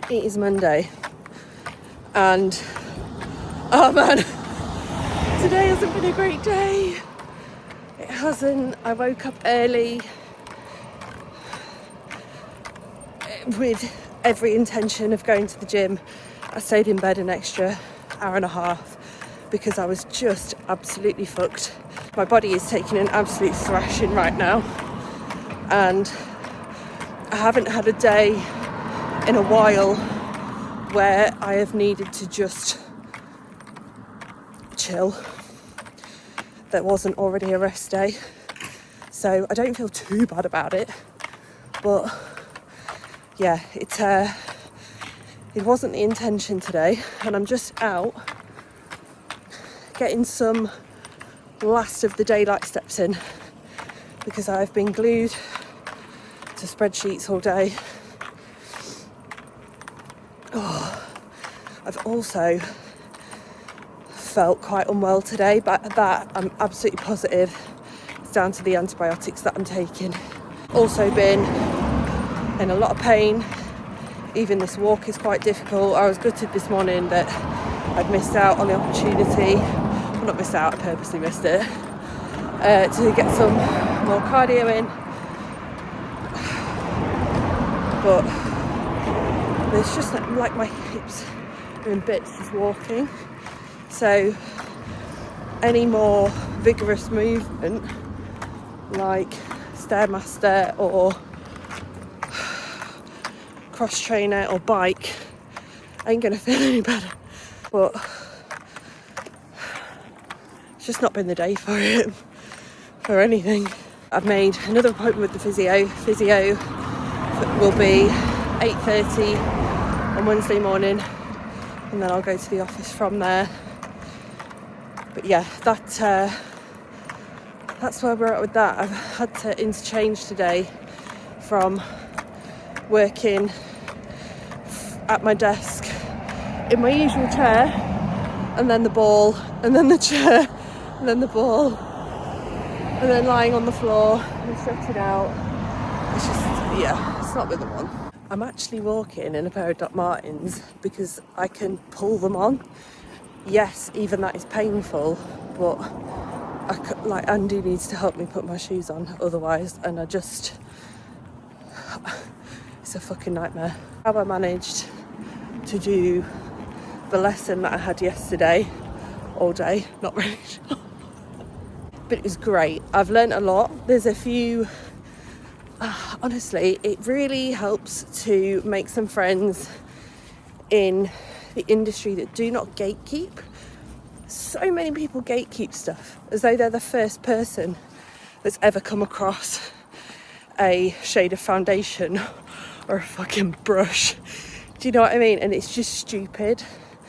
It is Monday and oh man, today hasn't been a great day. It hasn't. I woke up early with every intention of going to the gym. I stayed in bed an extra hour and a half because I was just absolutely fucked. My body is taking an absolute thrashing right now and I haven't had a day in a while where I have needed to just chill. There wasn't already a rest day, so I don't feel too bad about it, but yeah, it wasn't the intention today, and I'm just out getting some last of the daylight steps in because I've been glued to spreadsheets all day. I've also felt quite unwell today, but that I'm absolutely positive it's down to the antibiotics that I'm taking. Also been in a lot of pain. Even this walk is quite difficult. I was gutted this morning that I'd missed out on the opportunity. Well, not missed out, I purposely missed it, to get some more cardio in. But there's just like my hips are in bits just walking. So any more vigorous movement like Stairmaster or cross trainer or bike ain't gonna feel any better, but it's just not been the day for it, for anything. I've made another appointment with the physio will be 8:30 on Wednesday morning, and then I'll go to the office from there. But yeah, that's where we're at with that. I've had to interchange today from working at my desk in my usual chair, and then the ball, and then the chair, and then the ball, and then lying on the floor and stretching out. It's just, yeah, it's not been the one. I'm actually walking in a pair of Doc Martens because I can pull them on. Yes, even that is painful, but Andy needs to help me put my shoes on otherwise, and it's a fucking nightmare. How I managed to do the lesson that I had yesterday all day, not really sure. But it was great. I've learnt a lot. There's a few, honestly, it really helps to make some friends in the industry that do not gatekeep. So many people gatekeep stuff as though they're the first person that's ever come across a shade of foundation or a fucking brush. Do you know what I mean? And it's just stupid.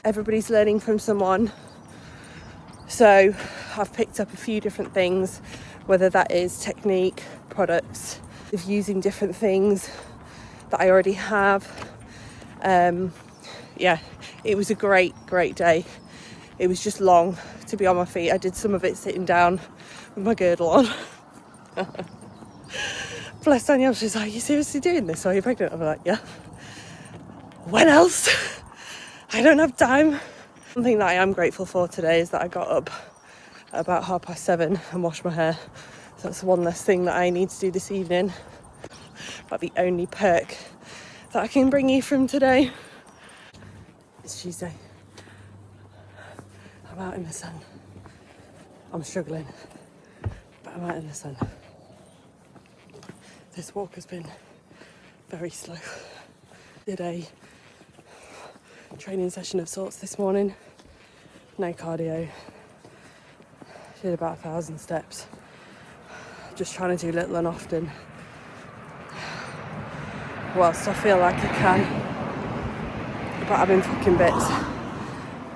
Everybody's learning from someone. So I've picked up a few different things, whether that is technique, products, of using different things that I already have. Yeah, it was a great day. It was just long to be on my feet. I did some of it sitting down with my girdle on. Bless Danielle, she's like, "Are you seriously doing this? Are you pregnant?" I'm like, "Yeah. When else? I don't have time." Something that I am grateful for today is that I got up at about 7:30 and washed my hair. So that's one less thing that I need to do this evening. About the only perk that I can bring you from today. It's Tuesday. I'm out in the sun. I'm struggling, but I'm out in the sun. This walk has been very slow. Did a training session of sorts this morning. No cardio. Did about 1,000 steps. Just trying to do little and often whilst I feel like I can. But I'm in fucking bits.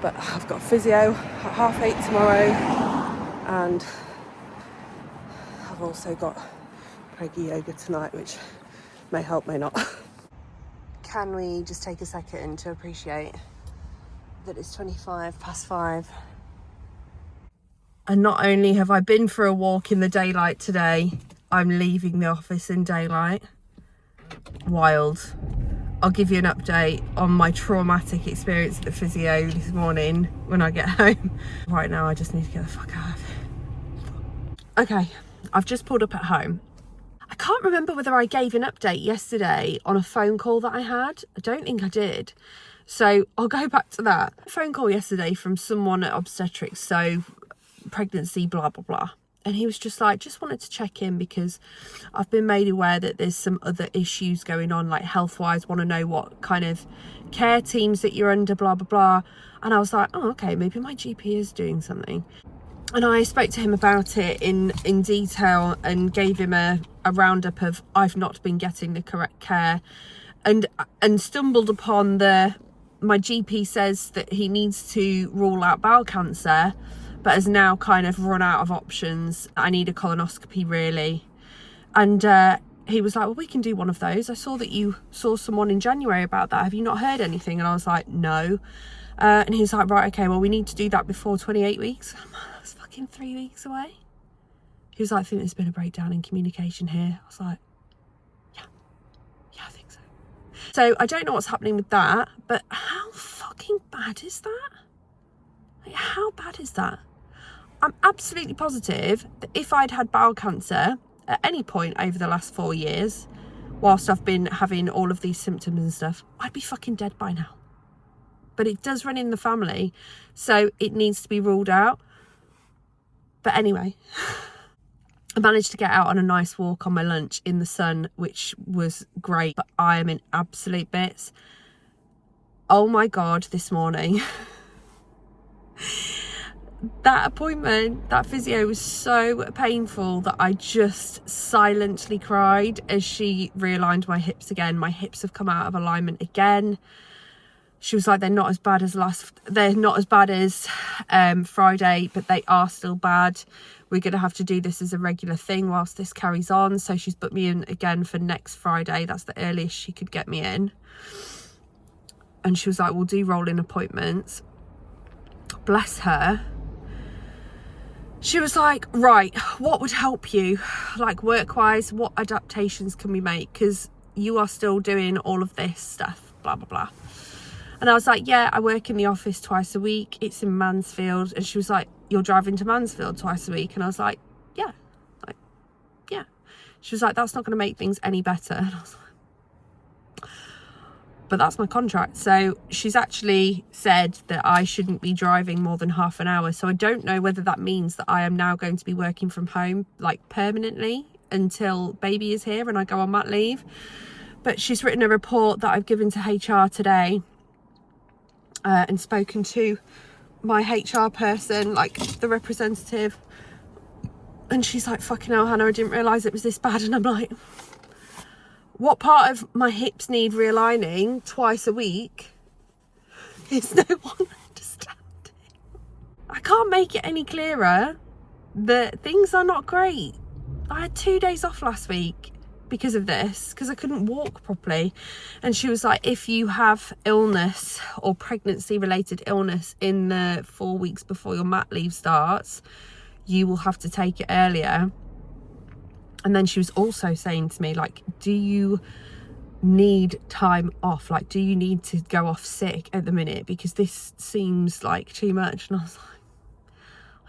But I've got physio at 8:30 tomorrow, and I've also got Preggy yoga tonight, which may help, may not. Can we just take a second to appreciate that it's 5:25? And not only have I been for a walk in the daylight today, I'm leaving the office in daylight. Wild. I'll give you an update on my traumatic experience at the physio this morning when I get home. Right now, I just need to get the fuck out of here. Okay, I've just pulled up at home. I can't remember whether I gave an update yesterday on a phone call that I had. I don't think I did. So I'll go back to that. A phone call yesterday from someone at obstetrics, so pregnancy, blah, blah, blah. And he was just like, just wanted to check in because I've been made aware that there's some other issues going on, like health-wise, want to know what kind of care teams that you're under, blah, blah, blah. And I was like, oh, okay, maybe my GP is doing something. And I spoke to him about it in detail and gave him a roundup of I've not been getting the correct care, and stumbled upon my GP says that he needs to rule out bowel cancer, but has now kind of run out of options. I need a colonoscopy really. And he was like, well, we can do one of those. I saw that you saw someone in January about that. Have you not heard anything? And I was like, no. And he was like, right, okay, well, we need to do that before 28 weeks. That's fucking 3 weeks away. He was like, I think there's been a breakdown in communication here. I was like, yeah, I think so. So I don't know what's happening with that, but how fucking bad is that? Like, how bad is that? I'm absolutely positive that if I'd had bowel cancer at any point over the last 4 years, whilst I've been having all of these symptoms and stuff, I'd be fucking dead by now. But it does run in the family, so it needs to be ruled out. But anyway, I managed to get out on a nice walk on my lunch in the sun, which was great, but I am in absolute bits. Oh my God, this morning. That appointment, that physio was so painful that I just silently cried as she realigned my hips again. My hips have come out of alignment again. She was like, they're not as bad as Friday, but they are still bad. We're going to have to do this as a regular thing whilst this carries on. So she's booked me in again for next Friday. That's the earliest she could get me in. And she was like, we'll do rolling appointments. Bless her. She was like, right, what would help you? Like work-wise, what adaptations can we make? Because you are still doing all of this stuff, blah, blah, blah. And I was like, yeah, I work in the office twice a week. It's in Mansfield. And she was like, you're driving to Mansfield twice a week? And I was like, yeah. She was like, that's not going to make things any better. And I was like, but that's my contract. So she's actually said that I shouldn't be driving more than half an hour. So I don't know whether that means that I am now going to be working from home, like permanently, until baby is here and I go on mat leave. But she's written a report that I've given to HR today. And spoken to my HR person, like the representative, and she's like, fucking hell, Hannah, I didn't realise it was this bad. And I'm like, what part of my hips need realigning twice a week is no one understanding? I can't make it any clearer that things are not great. I had 2 days off last week because of this, because I couldn't walk properly. And she was like, if you have illness or pregnancy related illness in the 4 weeks before your mat leave starts, you will have to take it earlier. And then she was also saying to me, like, do you need time off? Like, do you need to go off sick at the minute? Because this seems like too much. And I was like,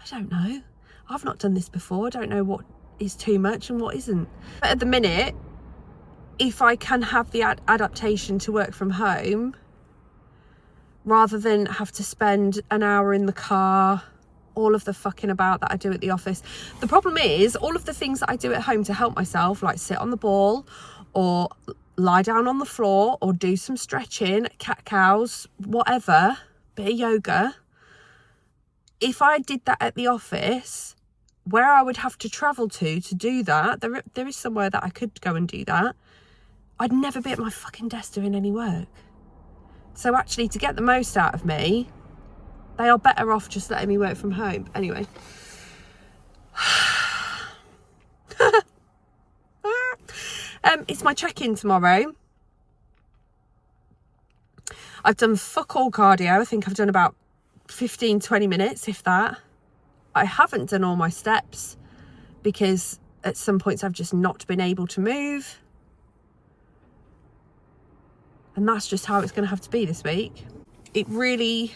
I don't know. I've not done this before. I don't know what is too much and what isn't. But at the minute, if I can have the adaptation to work from home rather than have to spend an hour in the car, all of the fucking about that I do at the office. The problem is all of the things that I do at home to help myself, like sit on the ball or lie down on the floor or do some stretching, cat cows, whatever, bit of yoga. If I did that at the office, where I would have to travel to do that, there is somewhere that I could go and do that, I'd never be at my fucking desk doing any work. So actually, to get the most out of me, they are better off just letting me work from home. Anyway. It's my check-in tomorrow. I've done fuck all cardio. I think I've done about 15-20 minutes, if that. I haven't done all my steps because at some points I've just not been able to move. And that's just how it's going to have to be this week. It really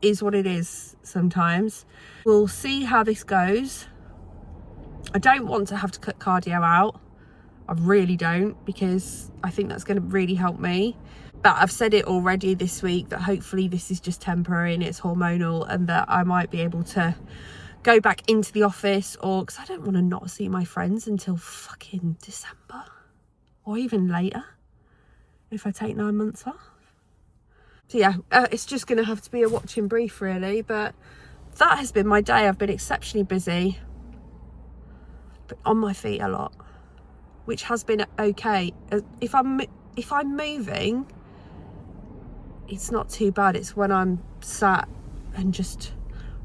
is what it is sometimes. We'll see how this goes. I don't want to have to cut cardio out. I really don't, because I think that's going to really help me. But I've said it already this week that hopefully this is just temporary and it's hormonal, and that I might be able to go back into the office, or because I don't want to not see my friends until fucking December or even later if I take 9 months off. So yeah, it's just going to have to be a watching brief really, but that has been my day. I've been exceptionally busy, but on my feet a lot, which has been okay. If I'm moving, it's not too bad. It's when I'm sat and just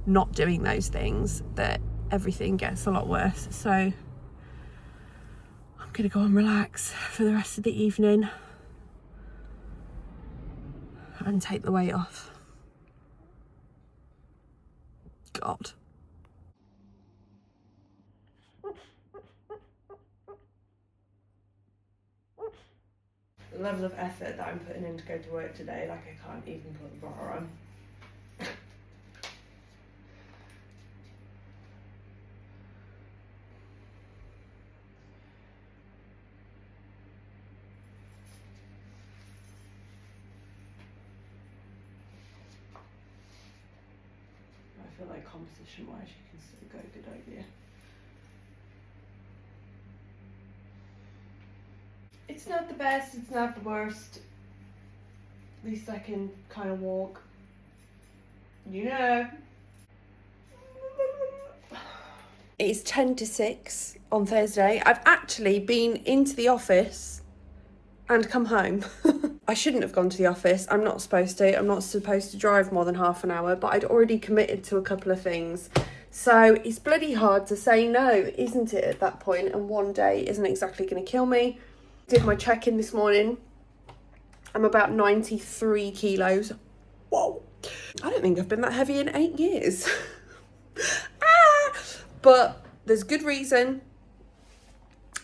not doing those things that everything gets a lot worse. So I'm gonna go and relax for the rest of the evening and take the weight off. God. The level of effort that I'm putting in to go to work today, like I can't even put the bra on. I feel like composition-wise, you can still go good idea. It's not the best, it's not the worst. At least I can kind of walk. You know. It is 10 to 6 on Thursday. I've actually been into the office and come home. I shouldn't have gone to the office. I'm not supposed to. I'm not supposed to drive more than half an hour, but I'd already committed to a couple of things. So it's bloody hard to say no, isn't it, at that point? And one day isn't exactly going to kill me. Did my check-in this morning. I'm about 93 kilos. Whoa. I don't think I've been that heavy in 8 years. But there's good reason.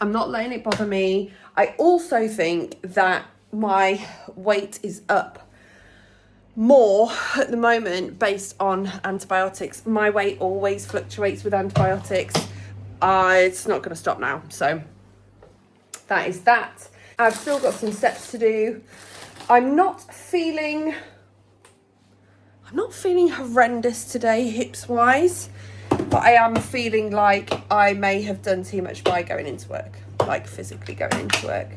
I'm not letting it bother me. I also think that my weight is up more at the moment based on antibiotics. My weight always fluctuates with antibiotics. It's not going to stop now. So that is that. I've still got some steps to do. I'm not feeling horrendous today hips wise, but I am feeling like I may have done too much by going into work, like physically going into work,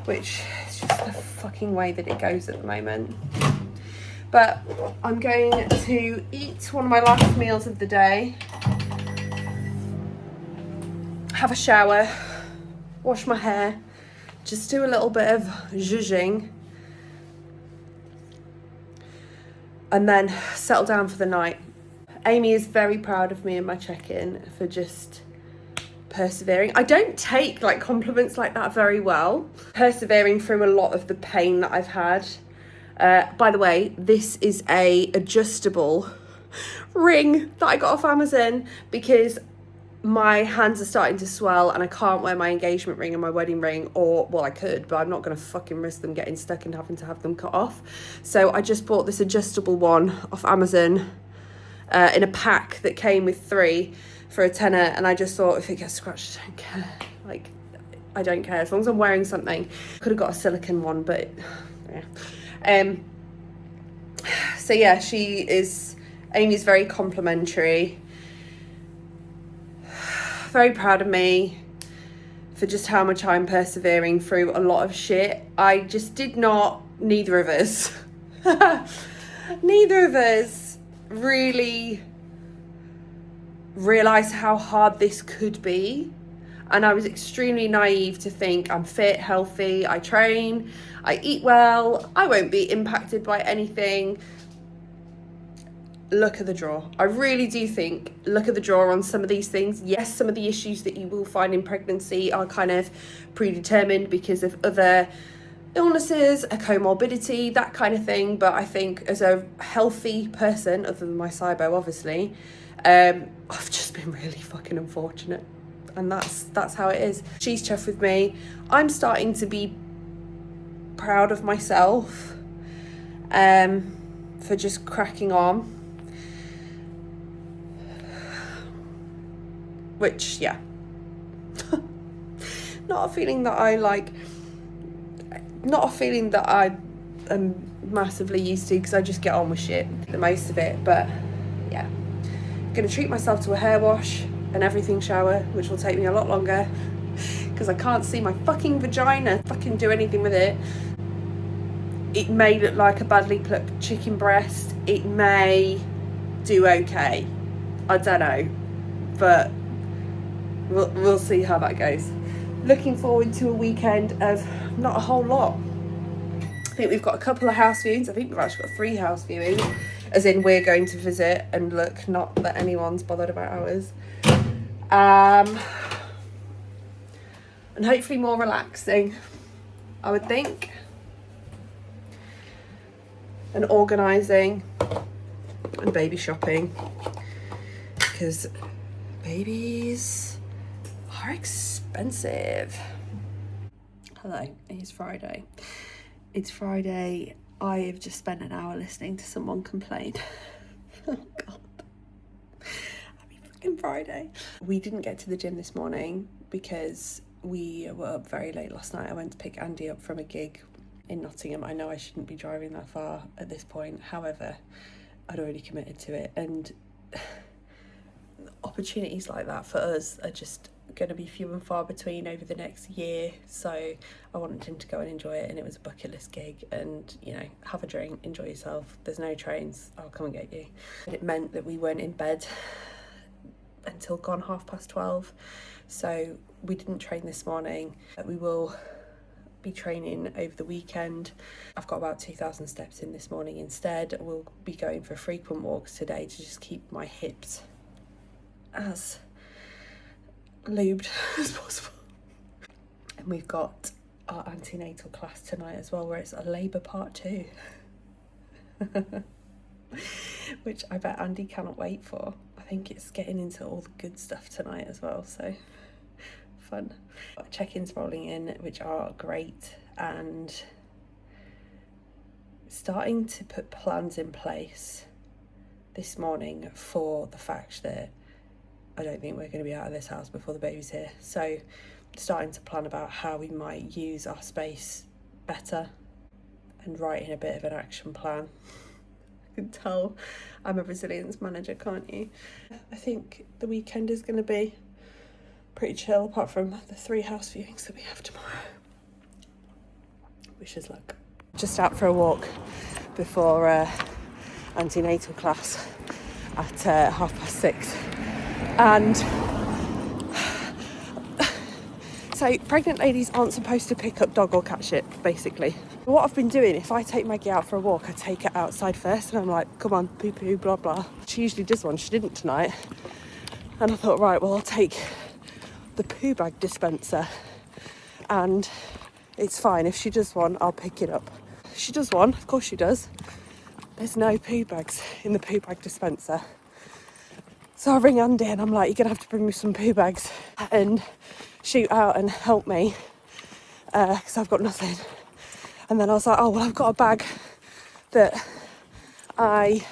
which is just the fucking way that it goes at the moment. But I'm going to eat one of my last meals of the day, have a shower, wash my hair, just do a little bit of zhuzhing, and then settle down for the night. Amy is very proud of me in my check-in for just persevering. I don't take like compliments like that very well. Persevering through a lot of the pain that I've had. By the way, this is a adjustable ring that I got off Amazon because my hands are starting to swell and I can't wear my engagement ring and my wedding ring, or, well, I could, but I'm not going to fucking risk them getting stuck and having to have them cut off. So I just bought this adjustable one off Amazon in a pack that came with 3 for a tenner, and I just thought if it gets scratched, I don't care. Like, I don't care as long as I'm wearing something. Could have got a silicone one, but yeah. So yeah, Amy's very complimentary. Very proud of me for just how much I'm persevering through a lot of shit. Neither of us really realised how hard this could be. And I was extremely naive to think I'm fit, healthy, I train, I eat well, I won't be impacted by anything. Look at the draw. I really do think, look at the draw on some of these things. Yes, some of the issues that you will find in pregnancy are kind of predetermined because of other illnesses, a comorbidity, that kind of thing. But I think as a healthy person, other than my SIBO, obviously, I've just been really fucking unfortunate. And that's how it is. She's chuffed with me. I'm starting to be proud of myself for just cracking on. Which, yeah. Not a feeling that I am massively used to, because I just get on with shit, the most of it. But yeah, I'm gonna treat myself to a hair wash and everything shower, which will take me a lot longer because I can't see my fucking vagina fucking do anything with it. It may look like a badly plucked chicken breast. It may do okay. I don't know, but we'll see how that goes. Looking forward to a weekend of not a whole lot. I think we've got a couple of house viewings. I think we've actually got 3 house viewings, as in we're going to visit and look, not that anyone's bothered about ours. And hopefully more relaxing, I would think. And organising and baby shopping, because babies are expensive. Hello, it's Friday. It's Friday. I have just spent an hour listening to someone complain. Oh God. Happy fucking Friday. We didn't get to the gym this morning because we were up very late last night. I went to pick Andy up from a gig in Nottingham. I know I shouldn't be driving that far at this point. However, I'd already committed to it, and opportunities like that for us are just going to be few and far between over the next year. So I wanted him to go and enjoy it, and it was a bucket list gig, and you know, have a drink, enjoy yourself. There's no trains, I'll come and get you. But it meant that we weren't in bed until gone 12:30, so we didn't train this morning. We will be training over the weekend. I've got about 2,000 steps in this morning instead. We'll be going for frequent walks today to just keep my hips as lubed as possible. And we've got our antenatal class tonight as well, where it's a labour part 2. Which I bet Andy cannot wait for. I think it's getting into all the good stuff tonight as well, so fun. Check-ins rolling in, which are great, and starting to put plans in place this morning for the fact that I don't think we're going to be out of this house before the baby's here. So starting to plan about how we might use our space better and writing a bit of an action plan. You can tell I'm a resilience manager, can't you? I think the weekend is going to be pretty chill, apart from the 3 house viewings that we have tomorrow. Wish us luck. Just out for a walk before antenatal class at 6:30. And so pregnant ladies aren't supposed to pick up dog or cat shit, basically. What I've been doing, if I take Maggie out for a walk, I take her outside first, and I'm like, come on, poo poo, blah blah. She usually does one, she didn't tonight. And I thought, right, well, I'll take the poo bag dispenser, and it's fine. If she does one, I'll pick it up. She does one, of course she does. There's no poo bags in the poo bag dispenser. So I ring Andy and I'm like, you're going to have to bring me some poo bags and shoot out and help me, because I've got nothing. And then I was like, oh, well, I've got a bag that my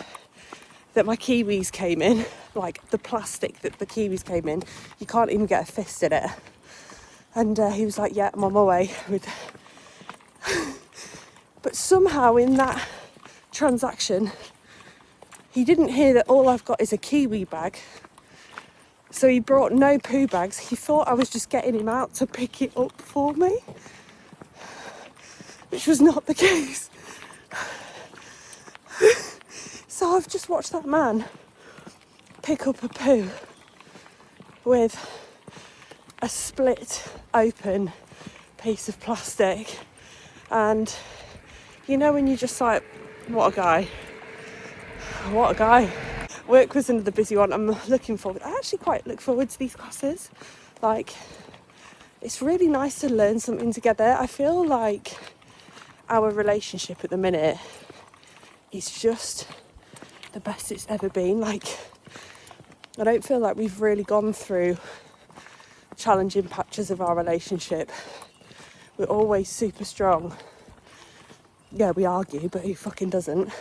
kiwis came in, like the plastic that the kiwis came in. You can't even get a fist in it. And he was like, yeah, I'm on my way with... But somehow in that transaction, he didn't hear that all I've got is a kiwi bag. So he brought no poo bags. He thought I was just getting him out to pick it up for me, which was not the case. So I've just watched that man pick up a poo with a split open piece of plastic. And you know when you're just like, what a guy. What a guy. Work was another busy one. I'm looking forward. I actually quite look forward to these classes. Like, it's really nice to learn something together. I feel like our relationship at the minute is just the best it's ever been. Like, I don't feel like we've really gone through challenging patches of our relationship. We're always super strong. Yeah, we argue, but who fucking doesn't?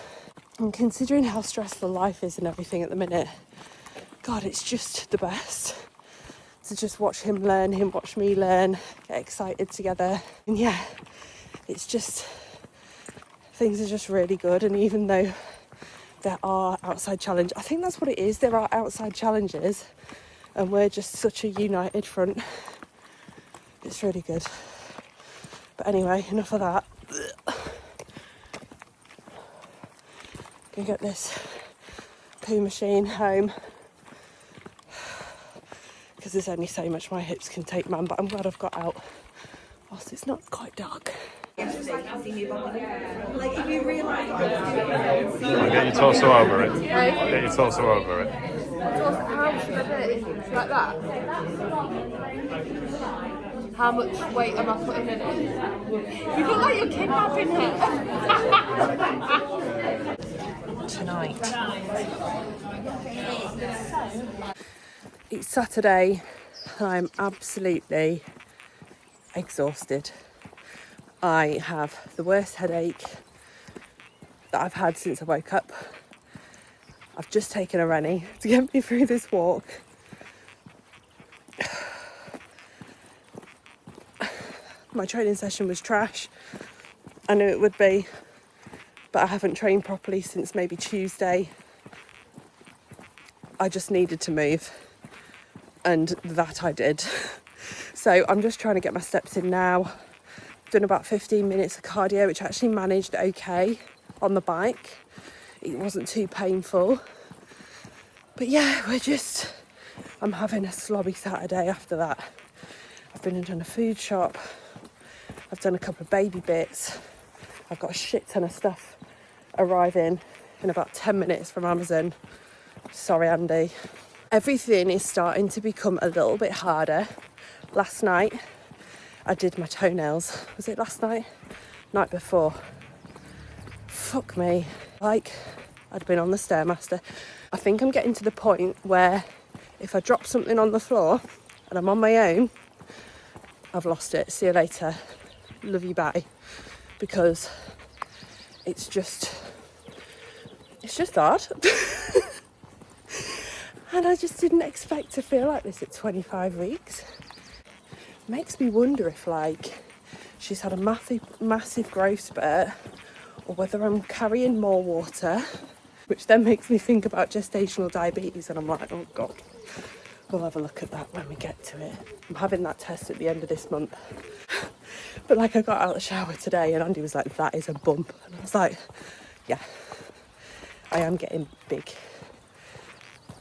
And considering how stressful life is and everything at the minute, God, it's just the best to just watch him learn, him watch me learn, get excited together. And yeah, it's just, things are just really good. And even though there are outside challenges, I think that's what it is, there are outside challenges, and we're just such a united front. It's really good. But anyway, enough of that. Gonna get this poo machine home because there's only so much my hips can take, man, but I'm glad I've got out whilst it's not quite dark. Like if you realise Get your torso over it. Get your torso over it. How should I do it? Like that? How much weight am I putting in it? You look like you're kidnapping her. Tonight. It's Saturday and I'm absolutely exhausted. I have the worst headache that I've had since I woke up. I've just taken a Rennie to get me through this walk. My training session was trash. I knew it would be, but I haven't trained properly since maybe Tuesday. I just needed to move, and that I did. So I'm just trying to get my steps in now. I've done about 15 minutes of cardio, which I actually managed okay on the bike. It wasn't too painful. But yeah, I'm having a slobby Saturday after that. I've been and done a food shop. I've done a couple of baby bits. I've got a shit ton of stuff arriving in about 10 minutes from Amazon. Sorry, Andy. Everything is starting to become a little bit harder. Last night, I did my toenails. Was it last night? Night before. Fuck me. Like, I'd been on the Stairmaster. I think I'm getting to the point where if I drop something on the floor and I'm on my own, I've lost it. See you later. Love you, bye. Because it's just hard. And I just didn't expect to feel like this at 25 weeks. Makes me wonder if, like, she's had a massive growth spurt, or whether I'm carrying more water, which then makes me think about gestational diabetes, and I'm like, oh God, we'll have a look at that when we get to it. I'm having that test at the end of this month. But like, I got out of the shower today and Andy was like, that is a bump. And I was like, yeah, I am getting big.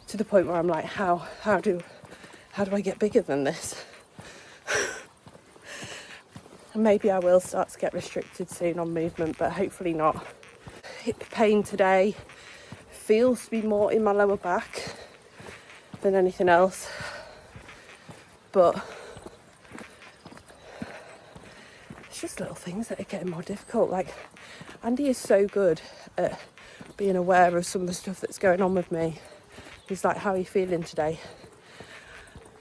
To the point where I'm like, how do I get bigger than this? And maybe I will start to get restricted soon on movement, but hopefully not. Hip pain today feels to be more in my lower back than anything else, but it's just little things that are getting more difficult. Like, Andy is so good at being aware of some of the stuff that's going on with me. He's like, how are you feeling today?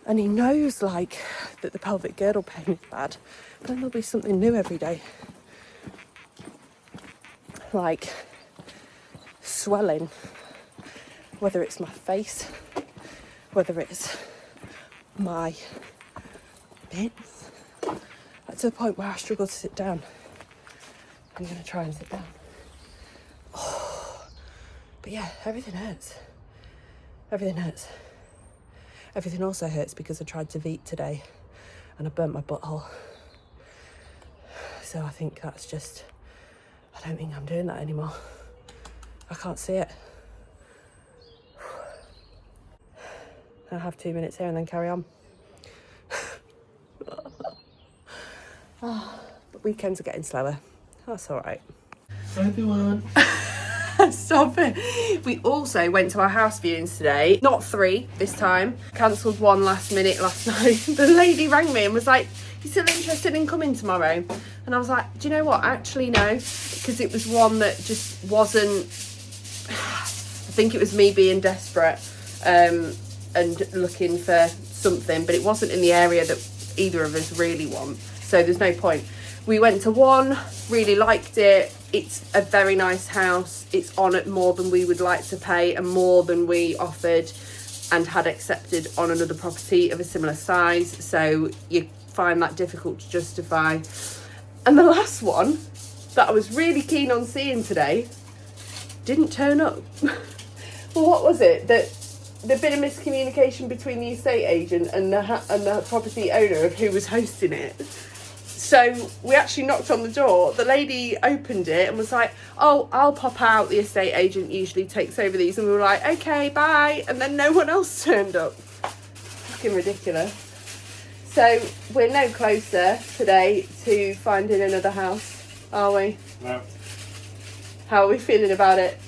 And he knows, like, that the pelvic girdle pain is bad. But then there'll be something new every day. Like swelling. Whether it's my face, whether it's my bits. Like, to the point where I struggle to sit down. I'm going to try and sit down. Oh. But yeah, everything hurts. Everything hurts. Everything also hurts because I tried to veet today and I burnt my butthole. So I think that's just, I don't think I'm doing that anymore. I can't see it. I'll have 2 minutes here and then carry on. But weekends are getting slower. That's all right. Hi everyone. Stop it. We also went to our house viewings today. Not 3 this time. Cancelled 1 last minute last night. The lady rang me and was like, you still interested in coming tomorrow? And I was like, do you know what? Actually, no. Because it was one that just wasn't... I think it was me being desperate and looking for something. But it wasn't in the area that either of us really want. So there's no point. We went to one, really liked it. It's a very nice house. It's on at more than we would like to pay and more than we offered and had accepted on another property of a similar size. So you find that difficult to justify. And the last one that I was really keen on seeing today didn't turn up. Well, what was it? That there'd been a miscommunication between the estate agent and the property owner of who was hosting it. So we actually knocked on the door. The lady opened it and was like, oh, I'll pop out. The estate agent usually takes over these. And we were like, okay, bye. And then no one else turned up. Fucking ridiculous. So we're no closer today to finding another house, are we? No. How are we feeling about it?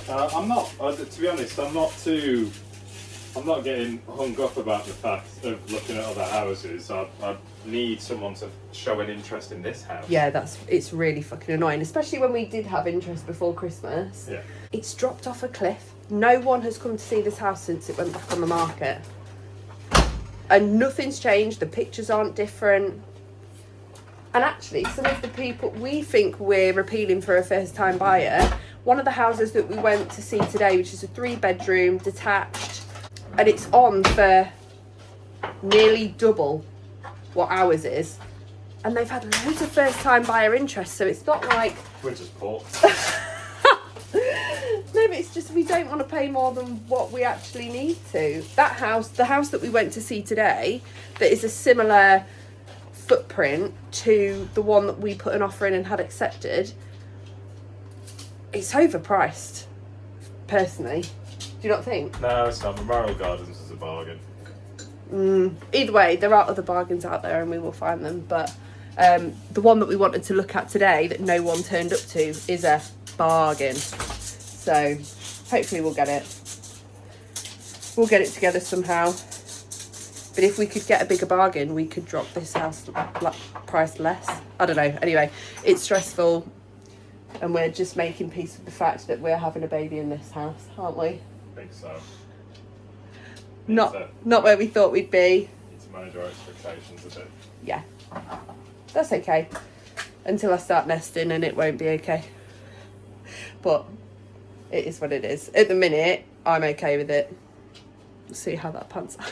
I'm not, to be honest, I'm not getting hung up about the fact of looking at other houses. I need someone to show an interest in this house. Yeah, it's really fucking annoying, especially when we did have interest before Christmas. Yeah. It's dropped off a cliff. No one has come to see this house since it went back on the market. And nothing's changed. The pictures aren't different. And actually, some of the people, we think we're appealing for a first-time buyer. One of the houses that we went to see today, which is a 3-bedroom, detached, and it's on for nearly double what ours is. And they've had loads of first-time buyer interest, so it's not like... We're just poor. No, but it's just we don't want to pay more than what we actually need to. That house, the house that we went to see today, that is a similar footprint to the one that we put an offer in and had accepted, it's overpriced, personally. Do you not think? No, it's not. Memorial Gardens is a bargain. Either way, there are other bargains out there and we will find them. But the one that we wanted to look at today that no one turned up to is a bargain. So hopefully we'll get it. We'll get it together somehow. But if we could get a bigger bargain, we could drop this house price less. I don't know. Anyway, it's stressful. And we're just making peace with the fact that we're having a baby in this house, aren't we? I think so. Not where we thought we'd be. Need to manage our expectations a bit. Yeah. That's okay. Until I start nesting and it won't be okay. But it is what it is. At the minute, I'm okay with it. We'll see how that pans out.